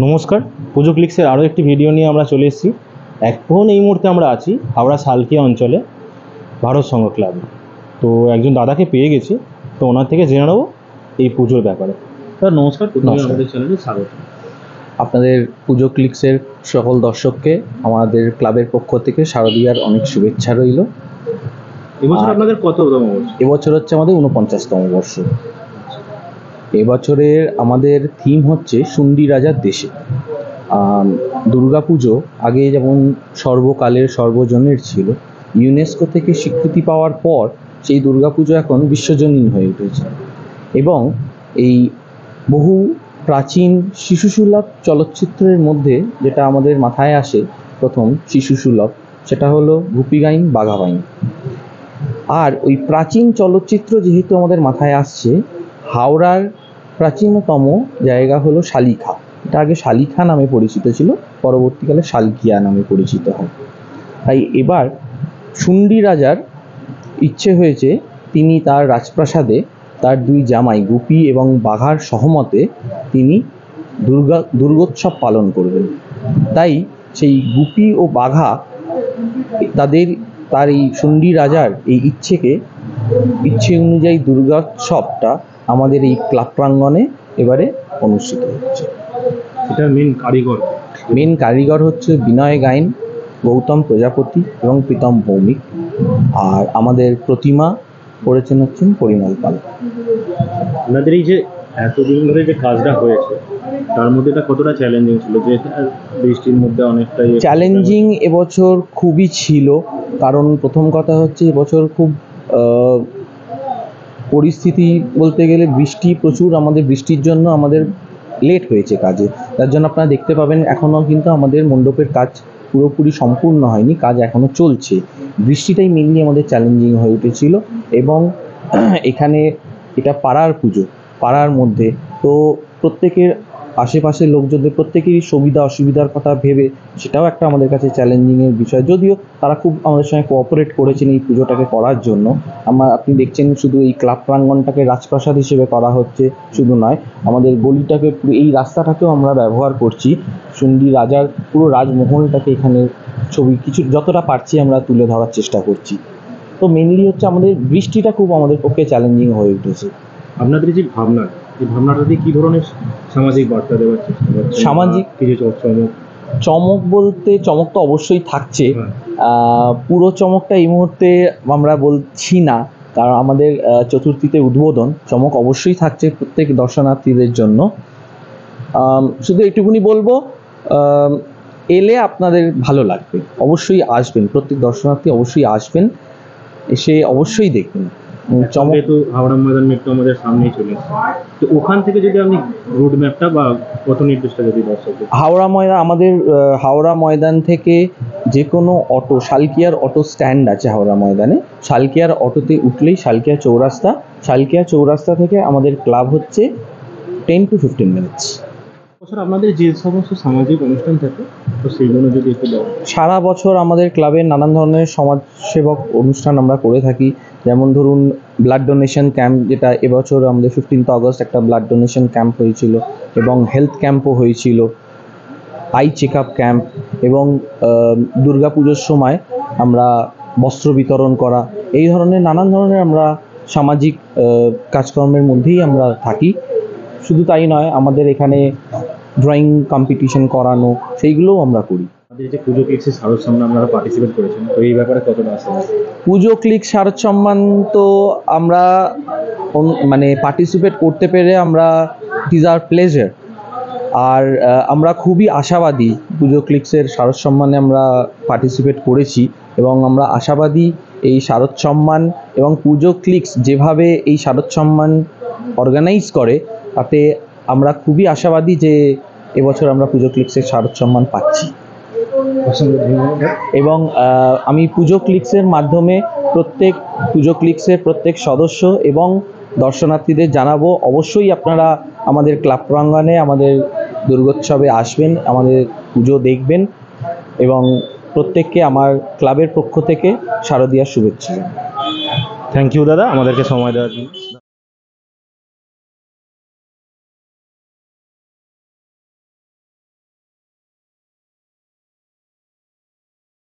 নমস্কার, পুজো ক্লিক্সের আরও একটি ভিডিও নিয়ে আমরা চলে এসেছি। এখন এই মুহূর্তে আমরা আছি হাওড়া সালকিয়া অঞ্চলে ভারত সংঘ ক্লাবে। তো একজন দাদাকে পেয়ে গেছি, তো ওনার থেকে জেনে নেবো এই পুজোর ব্যাপারে। স্যার নমস্কার, আমাদের চ্যানেলে স্বাগত। আপনাদের পুজো ক্লিক্সের সকল দর্শককে আমাদের ক্লাবের পক্ষ থেকে শারদীয়ার অনেক শুভেচ্ছা রইল। এবছর আপনাদের কততম বর্ষ? এবছর হচ্ছে আমাদের 49তম বর্ষ। এবছরের আমাদের থিম হচ্ছে শুন্ডি রাজার দেশে। দুর্গাপুজো আগে যেমন সর্বকালের সর্বজনের ছিল, ইউনেস্কো থেকে স্বীকৃতি পাওয়ার পর সেই দুর্গাপুজো এখন বিশ্বজনীন হয়ে উঠেছে। এবং এই বহু প্রাচীন শিশুসুলভ চলচ্চিত্রের মধ্যে যেটা আমাদের মাথায় আসে প্রথম শিশুসুলভ, সেটা হলো গুপি গাইন বাঘা বাইন। আর ওই প্রাচীন চলচ্চিত্র যেহেতু আমাদের মাথায় আসছে, হাওড়ার প্রাচীনতম জায়গা হলো শালিখা। এটা আগে শালিখা নামে পরিচিত ছিল, পরবর্তীকালে সালকিয়া নামে পরিচিত হয়। তাই এবার শুন্ডি রাজার ইচ্ছে হয়েছে তিনি তার রাজপ্রাসাদে তার দুই জামাই গুপি এবং বাঘার সহমতে তিনি দুর্গোৎসব পালন করবেন। তাই সেই গুপি ও বাঘা তার এই শুন্ডি রাজার এই ইচ্ছে অনুযায়ী দুর্গোৎসবটা আমাদের এই ক্লাব প্রাঙ্গণে এবারে অনুষ্ঠিত হচ্ছে। এটার মেন কারিগর হচ্ছে বিনয় গাইন, গৌতম প্রজাপতি এবং প্রীতম ভৌমিক। আর আমাদের প্রতিমা করেছেন হচ্ছেন পরিমল পাল। আপনাদের এই যে এতদিন ধরে যে কাজটা হয়েছে, তার মধ্যে এটা কতটা চ্যালেঞ্জিং ছিল? যে বৃষ্টির মধ্যে অনেকটাই চ্যালেঞ্জিং এবছর খুবই ছিল, কারণ প্রথম কথা হচ্ছে এবছর খুব পরিস্থিতি বলতে গেলে বৃষ্টি প্রচুর, আমাদের বৃষ্টির জন্য আমাদের লেট হয়েছে কাজে। তার জন্য আপনারা দেখতে পাবেন এখনও কিন্তু আমাদের মণ্ডপের কাজ পুরোপুরি সম্পূর্ণ হয়নি, কাজ এখনও চলছে। বৃষ্টিটাই মেনলি আমাদের চ্যালেঞ্জিং হয়ে উঠেছিল। এবং এখানে এটা পাড়ার পুজো, পাড়ার মধ্যে তো প্রত্যেকের আশেপাশের লোকজনদের প্রত্যেকেরই সুবিধা অসুবিধার কথা ভেবে সেটাও একটা আমাদের কাছে চ্যালেঞ্জিংয়ের বিষয়। যদিও তারা খুব আমাদের সঙ্গে কোঅপারেট করেছেন এই পুজোটাকে করার জন্য। আপনি দেখছেন শুধু এই ক্লাব প্রাঙ্গণটাকে রাজপ্রাসাদ হিসেবে করা হচ্ছে শুধু নয়, আমাদের গলিটাকে পুরো এই রাস্তাটাকেও আমরা ব্যবহার করছি শুন্ডি রাজার পুরো রাজমহলটাকে এখানে ছবি কিছু যতটা পারছি আমরা তুলে ধরার চেষ্টা করছি। তো মেনলি হচ্ছে আমাদের বৃষ্টিটা খুব আমাদের পক্ষে চ্যালেঞ্জিং হয়ে উঠেছে। আপনাদের যে এই ভাবনাটা দিয়ে কী ধরনের সামাজিক বার্তা দেওয়ার চেষ্টা করছেন? সামাজিক চমক বলতে চমক তো অবশ্যই থাকছে। পুরো চমকটা এই মুহূর্তে আমরা বলছি না, কারণ আমাদের চতুর্থীতে উদ্বোধন। চমক অবশ্যই থাকছে প্রত্যেক দর্শনার্থীদের জন্য। শুধু এটুকুনি বলবো, এলে আপনাদের ভালো লাগবে, অবশ্যই আসবেন, প্রত্যেক দর্শনার্থী অবশ্যই আসবেন, এসে অবশ্যই দেখবেন। চমক তো হাওড়া ময়দান একটু আমাদের সামনেই চলে এসেছে, তো ওখান থেকে যদি আপনি রুট ম্যাপটা বা পথ নির্দেশটা যদি আমাদের হাওড়া ময়দান থেকে যে কোনো অটো, শালকিয়ার অটো স্ট্যান্ড আছে হাওড়া ময়দানে, শালকিয়ার অটোতে উঠলেই শালকিয়া চৌরাস্তা থেকে আমাদের ক্লাব হচ্ছে 10 to 15 মিনিটস। বছর আপনাদের যে সমস্ত সামাজিক অনুষ্ঠান থাকে তো সেইগুলো যদি একটু দেওয়া। সারা বছর আমাদের ক্লাবের নানান ধরনের সমাজসেবক অনুষ্ঠান আমরা করে থাকি। যেমন ধরুন ব্লাড ডোনেশন ক্যাম্প, যেটা এবছর আমাদের 15 আগস্ট একটা ব্লাড ডোনেশন ক্যাম্প হয়েছিল, এবং হেলথ ক্যাম্পও হয়েছিল, আই চেক আপ ক্যাম্প, এবং দুর্গাপুজোর সময় আমরা বস্ত্র বিতরণ করা, এই ধরনের নানান ধরনের আমরা সামাজিক কাজকর্মের মধ্যেই আমরা থাকি। শুধু তাই নয়, আমাদের এখানে ড্রয়িং কম্পিটিশন করানো, সেইগুলোও আমরা করি। আমাদের যে পুজো ক্লিক্সের শারদ সম্মান আপনারা পার্টিসিপেট করেছেন, তো এই ব্যাপারে কতটা আশা? পুজো ক্লিক্স শারদ সম্মান তো আমরা পার্টিসিপেট করতে পেরে আমরা ইট ইজ আওয়ার প্লেজার। আর আমরা খুবই আশাবাদী পুজো ক্লিক্সের শারদ সম্মানে আমরা পার্টিসিপেট করেছি, এবং আমরা আশাবাদী এই শারদ সম্মান এবং পুজো ক্লিক্স যেভাবে এই শারদ সম্মান অর্গানাইজ করে, তাতে আমরা খুবই আশাবাদী যে এবছর আমরা পুজো ক্লিক্সের শারদ সম্মান পাচ্ছি। এবং আমি পুজো ক্লিক্সের মাধ্যমে প্রত্যেক সদস্য এবং দর্শনার্থীদের জানাবো, অবশ্যই আপনারা আমাদের ক্লাব প্রাঙ্গণে আমাদের দুর্গোৎসবে আসবেন, আমাদের পুজো দেখবেন, এবং প্রত্যেককে আমার ক্লাবের পক্ষ থেকে শারদীয়ার শুভেচ্ছা। থ্যাংক ইউ দাদা আমাদেরকে সময় দেওয়ার জন্য।